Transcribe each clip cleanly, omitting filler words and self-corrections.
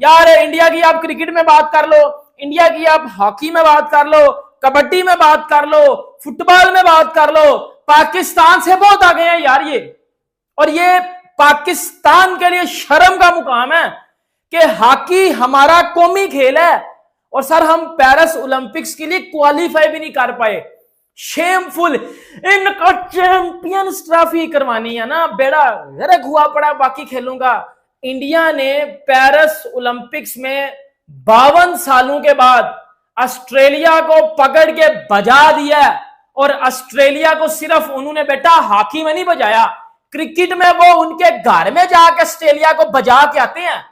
यार इंडिया की आप क्रिकेट में बात कर लो, इंडिया की आप हॉकी में बात कर लो, कबड्डी में बात कर लो, फुटबॉल में बात कर लो, पाकिस्तान से बहुत आगे हैं यार ये। और ये पाकिस्तान के लिए शर्म का मुकाम है कि हॉकी हमारा कौमी खेल है और सर हम पेरिस ओलंपिक्स के लिए क्वालिफाई भी नहीं कर पाए। शेमफुल। इनको चैंपियंस ट्रॉफी करवानी है ना, बेड़ा गर्क हुआ पड़ा बाकी खेलों का। इंडिया ने पेरिस ओलंपिक्स में 52 सालों के बाद ऑस्ट्रेलिया को पकड़ के बजा दिया और ऑस्ट्रेलिया को सिर्फ उन्होंने बेटा हॉकी में नहीं बजाया, क्रिकेट में वो उनके घर में जाकर ऑस्ट्रेलिया को बजा के आते हैं।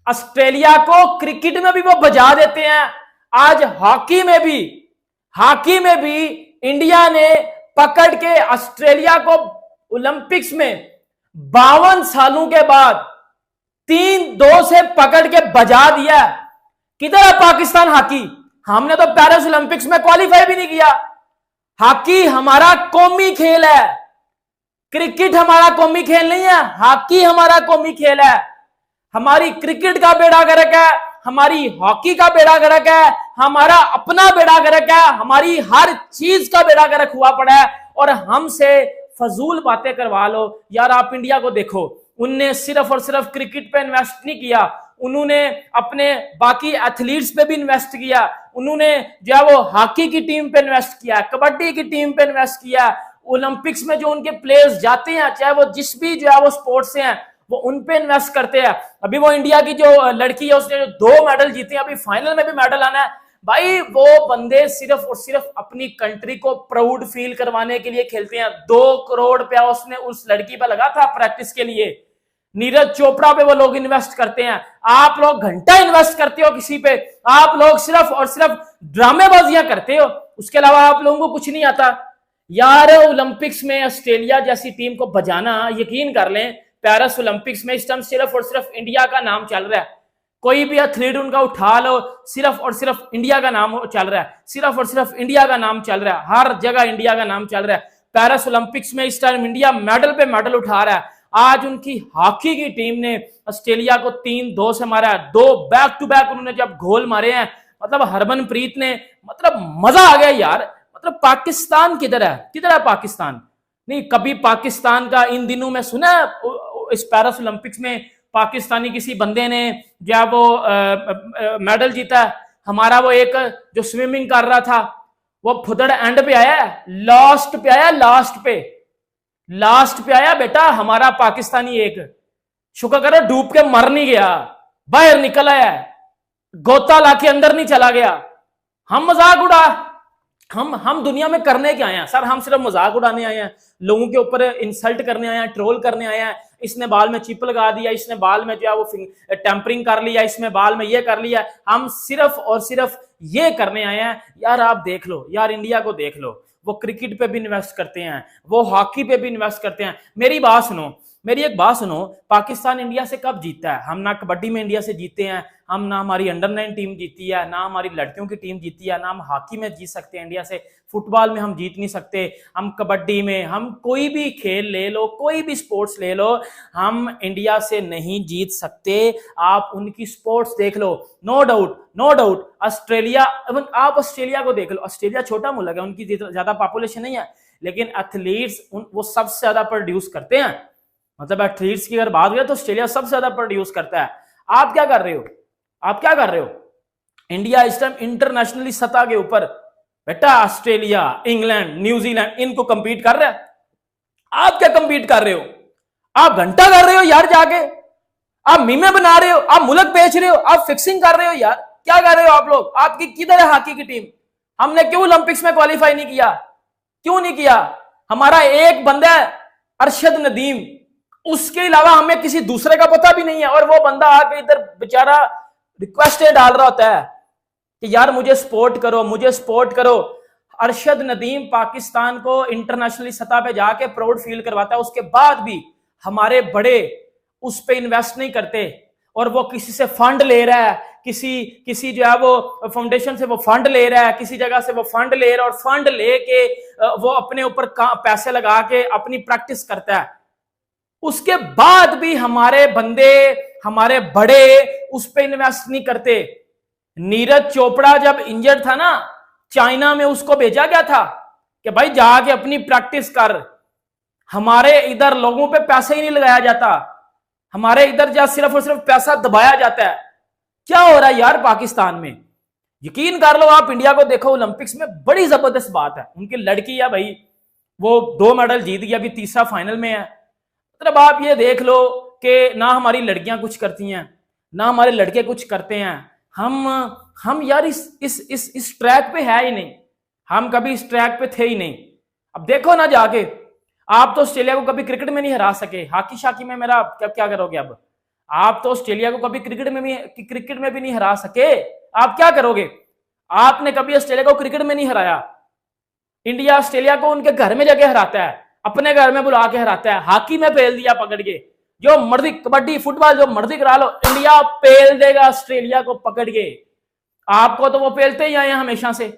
ऑस्ट्रेलिया को क्रिकेट में भी वो बजा देते हैं। आज हॉकी में भी इंडिया ने पकड़ के ऑस्ट्रेलिया को ओलंपिक्स में 52 सालों के बाद 3-2 से पकड़ के बजा दिया। किधर है पाकिस्तान हॉकी? हमने तो पेरिस ओलंपिक्स में क्वालिफाई भी नहीं किया। हॉकी हमारा कौमी खेल है, क्रिकेट हमारा कौमी खेल नहीं है, हॉकी हमारा कौमी खेल है। हमारी क्रिकेट का बेड़ा गर्क है, हमारी हॉकी का बेड़ा गर्क है, हमारा अपना बेड़ा गर्क है, हमारी हर चीज का बेड़ा गर्क हुआ पड़ा है। और हमसे फजूल बातें करवा लो यार। आप इंडिया को देखो, उनने सिर्फ और सिर्फ क्रिकेट पे इन्वेस्ट नहीं किया, उन्होंने अपने बाकी एथलीट्स पे भी इन्वेस्ट किया। उन्होंने जो है वो हॉकी की टीम पे इन्वेस्ट किया, कबड्डी की टीम पे इन्वेस्ट किया। ओलंपिक्स में जो उनके प्लेयर्स जाते हैं, चाहे वो जिस भी जो है वो स्पोर्ट्स से हैं, वो उन पे इन्वेस्ट करते हैं। अभी वो इंडिया की जो लड़की है उसने जो 2 मेडल जीते हैं, अभी फाइनल में भी मेडल आना है। भाई वो बंदे सिर्फ और सिर्फ अपनी कंट्री को प्राउड फील करवाने के लिए खेलते हैं। 2 करोड़ रुपया उसने उस लड़की पे लगा था प्रैक्टिस के लिए। नीरज चोपड़ा पे वो लोग इन्वेस्ट करते हैं। आप लोग घंटा इन्वेस्ट करते हो किसी पे, आप लोग सिर्फ और सिर्फ ड्रामेबाजियां करते हो, उसके अलावा आप लोगों को कुछ नहीं आता यार। ओलंपिक्स में ऑस्ट्रेलिया जैसी टीम को बजाना, यकीन कर लें पेरिस ओलंपिक्स में इस टाइम सिर्फ और सिर्फ इंडिया का नाम चल रहा है। कोई भी एथलीट उनका उठा लो, सिर्फ और सिर्फ इंडिया का नाम चल रहा है, सिर्फ और सिर्फ इंडिया का नाम चल रहा है, हर जगह इंडिया का नाम चल रहा है। पेरिस ओलंपिक्स में इस टाइम इंडिया मेडल पे मेडल उठा रहा है। आज उनकी हॉकी की टीम ने ऑस्ट्रेलिया को 3-2 से मारा है। 2 बैक टू बैक उन्होंने जब गोल मारे हैं, मतलब हरमनप्रीत ने, मतलब मजा आ गया यार। मतलब पाकिस्तान किधर है पाकिस्तान? नहीं, कभी पाकिस्तान का इन दिनों में सुना है इस पेरिस ओलंपिक्स में पाकिस्तानी किसी बंदे ने जब वो मेडल जीता है? हमारा वो एक जो स्विमिंग कर रहा था, वो फुदड़ एंड पे आया, लास्ट पे आया बेटा हमारा पाकिस्तानी। एक शुक्र करो डूब के मर नहीं गया, बाहर निकल आया, गोता लाके अंदर नहीं चला गया। हम मजाक उड़ा, हम दुनिया में करने क्या आए हैं सर? हम सिर्फ मजाक उड़ाने आए हैं, लोगों के ऊपर इंसल्ट करने आए हैं, ट्रोल करने आए हैं। इसने बाल में चिप लगा दिया, इसने बाल में जो है वो टेम्परिंग कर लिया, इसमें बाल में ये कर लिया। हम सिर्फ और सिर्फ ये करने आए हैं यार। आप देख लो यार, इंडिया को देख लो, वो क्रिकेट पे भी इन्वेस्ट करते हैं, वो हॉकी पे भी इन्वेस्ट करते हैं। मेरी एक बात सुनो, पाकिस्तान इंडिया से कब जीतता है? हम ना कबड्डी में इंडिया से जीते हैं, हम ना हमारी अंडर-9 टीम जीती है, ना हमारी लड़कियों की टीम जीती है, ना हम हॉकी में जीत सकते हैं इंडिया से, फुटबॉल में हम जीत नहीं सकते, हम कबड्डी में, हम कोई भी खेल ले लो, कोई भी स्पोर्ट्स ले लो, हम इंडिया से नहीं जीत सकते। आप उनकी स्पोर्ट्स देख लो, नो डाउट ऑस्ट्रेलिया, आप ऑस्ट्रेलिया को देख लो, ऑस्ट्रेलिया छोटा मुल्क है, उनकी ज्यादा पॉपुलेशन नहीं है, लेकिन एथलीट्स वो सबसे ज्यादा प्रोड्यूस करते हैं। मतलब एथलीट्स की अगर बात करें तो ऑस्ट्रेलिया सबसे ज्यादा प्रोड्यूस करता है। आप क्या कर रहे हो? इंडिया इस टाइम इंटरनेशनली सतह के ऊपर बेटा ऑस्ट्रेलिया, इंग्लैंड, न्यूजीलैंड इनको कंपीट कर रहा है। आप क्या कंपीट कर रहे हो? आप घंटा कर रहे हो यार जाके, आप मीमे बना रहे हो, आप मुल्क बेच रहे हो, आप फिक्सिंग कर रहे हो यार। क्या कर रहे हो आप लोग? आपकी किधर है हॉकी की टीम? हमने क्यों ओलंपिक्स में क्वालिफाई नहीं किया? क्यों नहीं किया? हमारा एक बंदा है अरशद नदीम, उसके अलावा हमें किसी दूसरे का पता भी नहीं है। और वो बंदा आके इधर बेचारा रिक्वेस्टें डाल रहा होता है कि यार मुझे सपोर्ट करो। अरशद नदीम पाकिस्तान को इंटरनेशनली सतह पे जाके प्राउड फील करवाता है, उसके बाद भी हमारे बड़े उस पे इन्वेस्ट नहीं करते। और वो किसी से फंड ले रहा है, किसी जो है वो फाउंडेशन से वो फंड ले रहा है, किसी जगह से वो फंड ले रहा है, और फंड लेके वो अपने ऊपर पैसे लगा के अपनी प्रैक्टिस करता है। उसके बाद भी हमारे बंदे हमारे बड़े उस पे इन्वेस्ट नहीं करते। नीरज चोपड़ा जब इंजर्ड था ना, चाइना में उसको भेजा गया था कि भाई जाके अपनी प्रैक्टिस कर। हमारे इधर लोगों पे पैसा ही नहीं लगाया जाता, हमारे इधर जा सिर्फ और सिर्फ पैसा दबाया जाता है। क्या हो रहा है यार पाकिस्तान में? यकीन कर लो, आप इंडिया को देखो ओलंपिक्स में, बड़ी जबरदस्त बात है। उनकी लड़की है भाई, वो 2 मेडल जीत गया, अभी तीसरा फाइनल में है। मतलब आप ये देख लो कि ना हमारी लड़कियां कुछ करती हैं, ना हमारे लड़के कुछ करते हैं। हम यार इस ट्रैक पे है ही नहीं, हम कभी इस ट्रैक पे थे ही नहीं। अब देखो ना जाके, आप तो ऑस्ट्रेलिया को कभी क्रिकेट में नहीं हरा सके, हाकी शाकी में मेरा क्या करोगे? अब आप तो ऑस्ट्रेलिया को कभी क्रिकेट में भी नहीं हरा सके, आप क्या करोगे? आपने कभी ऑस्ट्रेलिया को क्रिकेट में नहीं हराया। इंडिया ऑस्ट्रेलिया को उनके घर में जाके हराता है, अपने घर में बुला के हराता है। हाकी में पेल दिया पकड़ के, जो मर्जी, कबड्डी फुटबॉल जो मर्जी करा लो, इंडिया पेल देगा ऑस्ट्रेलिया को पकड़ के। आपको तो वो पेलते ही आए हैं हमेशा से।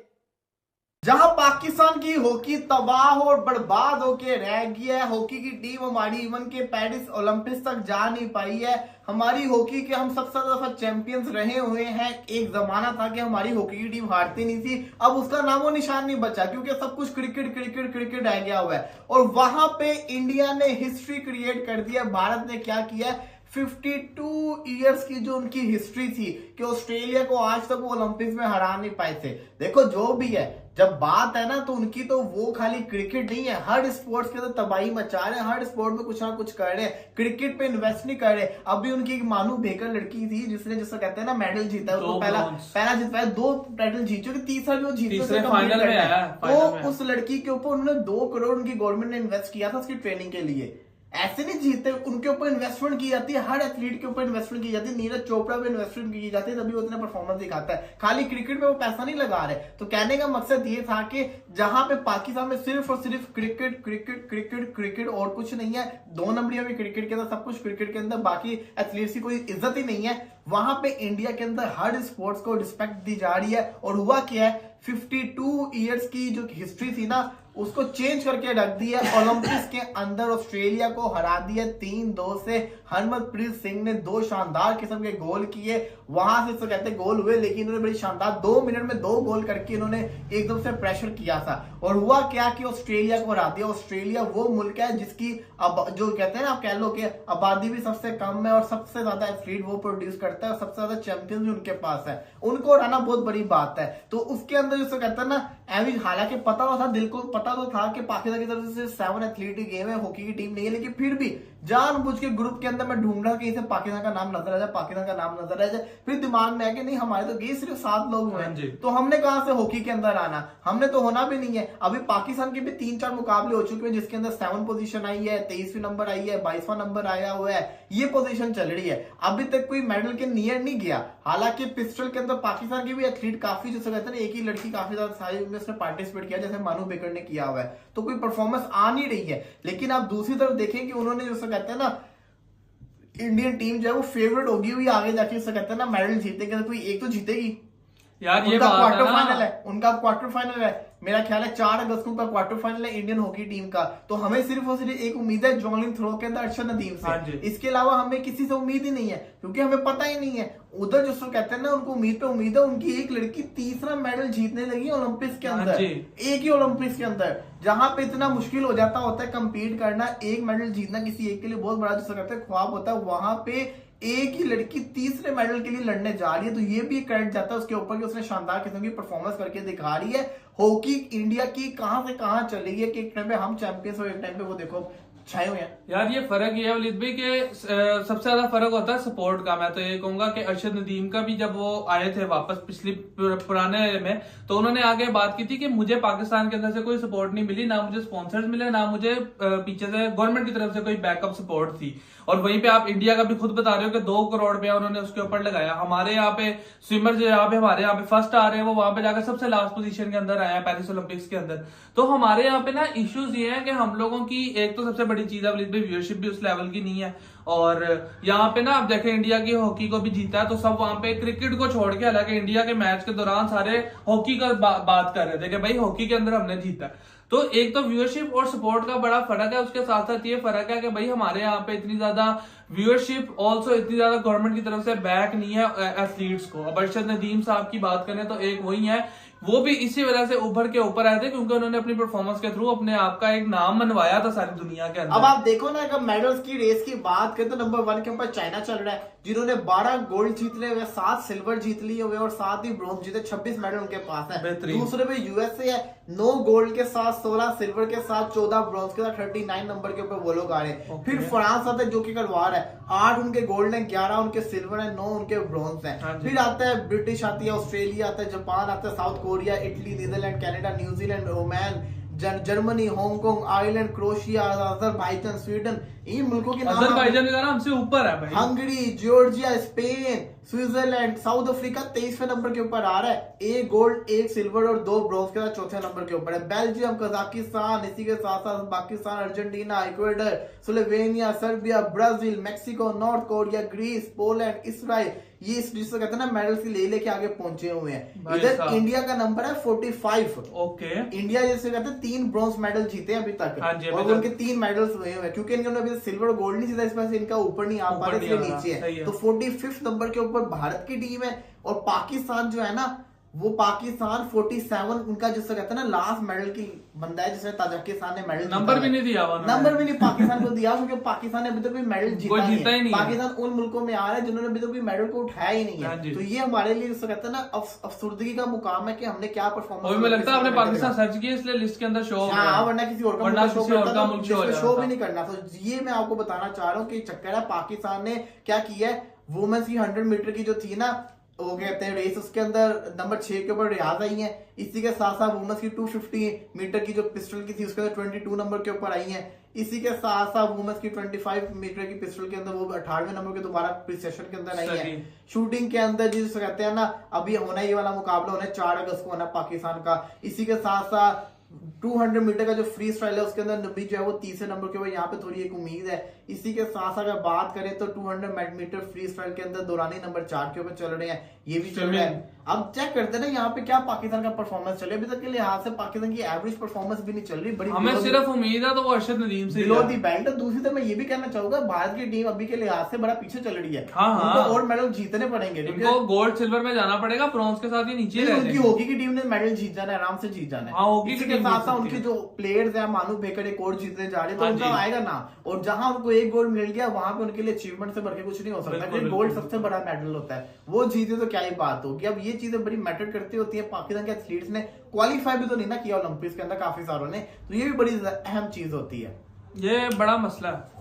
जहां पाकिस्तान की हॉकी तबाह और बर्बाद होके रह गई है, हॉकी की टीम हमारी इवन के पेरिस ओलंपिक्स तक जा नहीं पाई है। हमारी हॉकी के हम सबसे ज्यादा चैंपियंस रहे हुए हैं। एक जमाना था कि हमारी हॉकी की टीम हारती नहीं थी, अब उसका नामो निशान नहीं बचा, क्योंकि सब कुछ क्रिकेट क्रिकेट क्रिकेट रह गया हुआ है। और वहां पे इंडिया ने हिस्ट्री क्रिएट कर दिया। भारत ने क्या किया, 52 इयर्स की जो उनकी हिस्ट्री थी कि ऑस्ट्रेलिया को आज तक वो ओलंपिक्स में हरा नहीं पाए थे। देखो जो भी है, जब बात है ना, तो उनकी तो वो खाली क्रिकेट नहीं है, हर स्पोर्ट्स के अंदर तबाही मचा रहे हैं, हर स्पोर्ट में कुछ ना कुछ कर रहे हैं, क्रिकेट पे इन्वेस्ट नहीं कर रहे। अभी उनकी एक मानू बेकर लड़की थी जिसने, जिसको कहते हैं ना, मेडल जीता है, उसको पहला जीत पाया, 2 मेडल जीत चुके, तीसरा भी वो जीत फाइनल में आया। तो उस लड़की के ऊपर उन्होंने 2 करोड़ उनकी गवर्नमेंट ने इन्वेस्ट किया था उसकी ट्रेनिंग के लिए। ऐसे नहीं जीतते, उनके ऊपर इन्वेस्टमेंट की जाती है, हर एथलीट के ऊपर इन्वेस्टमेंट की जाती है। नीरज चोपड़ा पे इन्वेस्टमेंट की जाती है, तभी वो इतना परफॉर्मेंस दिखाता है। खाली क्रिकेट में वो पैसा नहीं लगा रहे। तो कहने का मकसद ये था कि जहां पे पाकिस्तान में सिर्फ और सिर्फ क्रिकेट क्रिकेट क्रिकेट क्रिकेट और कुछ नहीं है, 2 नंबरिया में क्रिकेट के अंदर, सब कुछ क्रिकेट के अंदर, बाकी एथलीट्स की कोई इज्जत ही नहीं है। वहां पे इंडिया के अंदर हर स्पोर्ट्स को रिस्पेक्ट दी जा रही है। और हुआ क्या है, 52 इयर्स की जो हिस्ट्री थी ना, उसको चेंज करके रख दिया। ओलंपिक्स के अंदर ऑस्ट्रेलिया को हरा दिया 3-2 से। हरमनप्रीत सिंह ने 2 शानदार किस्म के गोल किए। वहां से तो कहते गोल हुए, लेकिन इन्होंने बड़ी शानदार 2 मिनट में 2 गोल करके इन्होंने एकदम से प्रेशर किया था। और हुआ क्या कि ऑस्ट्रेलिया को हरा दिया। ऑस्ट्रेलिया वो मुल्क है जिसकी अब जो कहते हैं ना, आप कह लो कि आबादी भी सबसे कम है और सबसे ज्यादा एथलीट वो प्रोड्यूस करता है और सबसे ज्यादा चैंपियंस भी उनके पास है। उनको हराना बहुत बड़ी बात है। तो उसके अंदर जिसको कहते हैं ना, हालांकि पता था, दिल को पता तो था कि पाकिस्तान की तरफ से 7 एथलीट की गेम है, हॉकी की टीम नहीं है, लेकिन फिर भी जानबूझ के ग्रुप के अंदर मैं ढूंढ रहा कहीं से पाकिस्तान का नाम नजर आ जाए, पाकिस्तान का नाम नजर आ जाए। फिर दिमाग में है कि नहीं, हमारे तो गए सिर्फ 7 लोग हुए, तो हमने कहां से हॉकी के अंदर आना, हमने तो होना भी नहीं है। अभी पाकिस्तान के भी 3-4 मुकाबले हो चुके हैं जिसके अंदर 7 पोजीशन आई है, 23वीं नंबर आई है, 22वां नंबर आया हुआ है, ये पोजीशन चल रही है। अभी तक कोई मेडल के नियर नहीं गया। हालांकि पिस्टल के अंदर पाकिस्तान की भी एथलीट काफी, जैसे कहते हैं एक ही लड़की काफी ज्यादा सारी में उसने पार्टिसिपेट किया, जैसे मानू बेकर ने किया हुआ है, तो कोई परफॉर्मेंस आ नहीं रही है। लेकिन आप दूसरी तरफ देखें कि उन्होंने जैसे कहते हैं ना, इंडियन टीम जो है वो फेवरेट होगी हुई आगे जाके, उससे कहते हैं ना, मेडल जीतेगी तो कोई एक तो जीतेगी यार। ये क्वार्टर फाइनल है उनका, क्वार्टर फाइनल है, मेरा ख्याल है 4 अगस्त को उनका क्वार्टर फाइनल है इंडियन हॉकी टीम का। तो हमें सिर्फ और सिर्फ एक उम्मीद है जॉवलिन थ्रो के अंदर अरशद नदीम से, इसके अलावा हमें किसी से उम्मीद ही नहीं है, क्योंकि हमें पता ही नहीं है। उधर जो कहते हैं ना, उनको उम्मीद पे उम्मीद है। उनकी एक लड़की 3रा मेडल जीतने लगी ओलंपिक्स के अंदर, एक ही ओलंपिक्स के अंदर, जहां पे इतना मुश्किल हो जाता होता है कंपीट करना, एक मेडल जीतना किसी एक के लिए बहुत बड़ा जिसको कहते हैं ख्वाब होता है। वहां पे एक ही लड़की 3रे मेडल के लिए लड़ने जा रही है, तो ये भी क्रेडिट जाता है उसके ऊपर कि उसने शानदार किस्म की परफॉर्मेंस करके दिखा रही है। हॉकी इंडिया की कहां से कहां चली गई है कि एक टाइम पे हम चैंपियंस और एक टाइम पे वो देखो छाए हुए हैं। यार ये फर्क ये है वलीद भाई कि सबसे ज्यादा फर्क होता है सपोर्ट का। मैं तो ये कहूंगा कि अरशद नदीम का भी जब वो आए थे वापस पिछली पुराने में, तो उन्होंने आगे बात की थी कि मुझे पाकिस्तान के अंदर से कोई सपोर्ट नहीं मिली, ना मुझे स्पॉन्सर्स मिले, ना मुझे पीछे से गवर्नमेंट की तरफ से कोई बैकअप सपोर्ट थी। और वहीं पे आप इंडिया का भी खुद बता रहे हो कि 2 करोड़ रुपया उन्होंने उसके ऊपर लगाया। हमारे यहाँ पे स्विमर जो यहाँ पे हमारे यहाँ पे फर्स्ट आ रहे हैं, वो वहां पे जाकर सबसे लास्ट पोजीशन के अंदर आया है पेरिस ओलंपिक्स के अंदर। तो हमारे यहाँ पे ना इश्यूज ये है कि हम लोगों की एक तो सबसे बड़ी चीज है व्यूअरशिप भी उस लेवल की नहीं है। और यहाँ पे ना आप देखें, इंडिया की हॉकी को भी जीता है तो सब वहां पे क्रिकेट को छोड़ के, हालांकि इंडिया के मैच के दौरान सारे हॉकी का बात कर रहे थे कि भाई हॉकी के अंदर हमने जीता है। तो एक तो व्यूअरशिप और सपोर्ट का बड़ा फर्क है। उसके साथ साथ ये फर्क है कि भाई हमारे यहाँ पे इतनी ज्यादा व्यूअरशिप ऑल्सो इतनी ज्यादा गवर्नमेंट की तरफ से बैक नहीं है एथलीट्स को। अब अरशद नदीम साहब की बात करें तो एक वही है, वो भी इसी वजह से उभर के ऊपर आए थे क्योंकि उन्होंने अपनी परफॉर्मेंस के थ्रू अपने आप का एक नाम मनवाया था सारी दुनिया के अंदर। अब आप देखो ना, अगर मेडल्स की रेस की बात करें तो नंबर 1 के ऊपर चाइना चल रहा है, जिन्होंने 12 गोल्ड जीत लिए हुए, 7 सिल्वर जीत लिए हुए और 7 ही ब्रॉन्ज जीते, 26 मेडल उनके पास है। दूसरे पे यूएसए है, 9 गोल्ड के साथ, 16 सिल्वर के साथ, 14 ब्रॉन्ज के साथ, 39 नंबर के ऊपर वो लोग आ रहे हैं। फिर फ्रांस आता है जो कि करवार है, 8 उनके गोल्ड है, 11 उनके सिल्वर है, 9 उनके ब्रॉन्ज है। फिर आता है ब्रिटिश, आती है ऑस्ट्रेलिया, आता है जापान, आता है South Korea, Italy, Netherlands, Canada, New Zealand, Oman, Germany, Hong Kong, Ireland, Croatia, Azerbaijan, Sweden, इन मुल्कों के नाम, अजरबैजान का नाम हमसे ऊपर है भाई। Hungary, Georgia, Spain, Switzerland, South Africa 23वें नंबर के ऊपर आ रहा है, 1 गोल्ड, 1 सिल्वर और 2 ब्रॉन्ज के साथ 4थे नंबर के ऊपर है। बेल्जियम, कजाकिस्तान, इसी के साथ साथ Pakistan, Argentina, Ecuador, Slovenia, Serbia, Brazil, Mexico, North Korea, Greece, Poland, Israel, ये इस जिसको कहते हैं ना मेडल्स ले आगे पहुंचे हुए हैं। इधर इंडिया का नंबर है 45। ओके, इंडिया जैसे कहते हैं 3 ब्रॉन्ज मेडल जीते हैं अभी तक, और उनके 3 मेडल्स हुए हैं क्योंकि इन्होंने अभी सिल्वर गोल्ड नहीं जीता, इस वजह से इनका ऊपर नहीं आ पा रहा, इसलिए नीचे है। तो 45 नंबर के ऊपर भारत की टीम है, और पाकिस्तान जो है ना, वो पाकिस्तान 47 उनका जिससे कहते हैं ना लास्ट मेडल की बंदा है, जिसमें ताजिकिस्तान ने मेडल नंबर भी नहीं दिया, नंबर भी नहीं पाकिस्तान को दिया, क्योंकि पाकिस्तान ने अभी तक कोई मेडल जीता ही नहीं। पाकिस्तान उन मुल्कों में आ रहा है जिन्होंने अभी तक कोई मेडल को उठाया ही नहीं है। तो ये हमारे लिए जिससे कहते हैं ना अफसुर्दगी का मुकाम है कि हमने क्या परफॉर्मेंस, मुझे लगता है आपने पाकिस्तान सर्च किया इसलिए लिस्ट के अंदर शो हो गया, वरना किसी और का शो भी नहीं करना। तो ये मैं आपको बताना चाह रहा हूँ कि चक्कर है पाकिस्तान ने क्या किया है, वुमेन्स की 100 मीटर की जो थी ना, वो कहते हैं रेस, उसके अंदर नंबर 6 के ऊपर रियाज आई है। इसी के साथ साथ वुमेन्स की 250 मीटर की जो पिस्टल की थी उसके अंदर 22 नंबर के ऊपर आई है। इसी के साथ साथ वुमेन्स की 25 मीटर की पिस्टल के अंदर वो 18वें नंबर के दोबारा प्रीसेशन के अंदर आई है। शूटिंग के अंदर जिसे कहते हैं ना, अभी होना ये वाला मुकाबला होना है 4 अगस्त को होना पाकिस्तान का। इसी के साथ साथ 200 मीटर का जो फ्री स्टाइल है उसके अंदर नबी जो है वो 3रे नंबर के ऊपर, यहाँ पे थोड़ी एक उम्मीद है। इसी के साथ साथ अगर बात करें तो 200 मीटर फ्री स्टाइल के अंदर दुरानी नंबर 4 के ऊपर चल रहे हैं, ये भी चल रहा है। अब चेक करते हैं ना यहाँ पे क्या पाकिस्तान का परफॉर्मेंस चले। अभी तक के लिहाज से पाकिस्तान की एवरेज परफॉर्मेंस भी नहीं चल रही, बड़ी हमें सिर्फ उम्मीद है तो वो अरशद नदीम से बिलो दी बेल्ट। दूसरी तरफ मैं ये भी कहना चाहूंगा, भारत की टीम अभी के लिहाज से बड़ा पीछे चल रही है। उनको और मेडल जीतने पड़ेंगे, उनको गोल्ड सिल्वर में जाना पड़ेगा, ब्रॉन्ज के साथ ही नीचे रह उनकी हॉकी की टीम ने मेडल जीत जाना है, आराम से जीत जाना है। इसी के साथ साथ उनकी जो प्लेयर्स है, मानू बेकर एक और जीतने जा रहे हैं, तो उनका आएगा ना। और जहां उनको 1 गोल्ड मिल गया वहां पे उनके लिए अचीवमेंट से बढ़ के कुछ नहीं हो सकता। गोल्ड सबसे बड़ा मेडल होता है, वो जीते तो क्या ही बात होगी। अब ये चीजें बड़ी मैटर करती होती है। पाकिस्तान के एथलीट्स ने क्वालिफाई भी तो नहीं ना किया ओलंपिक्स के अंदर काफी सारों ने, तो ये भी बड़ी अहम चीज होती है। ये बड़ा मसला है।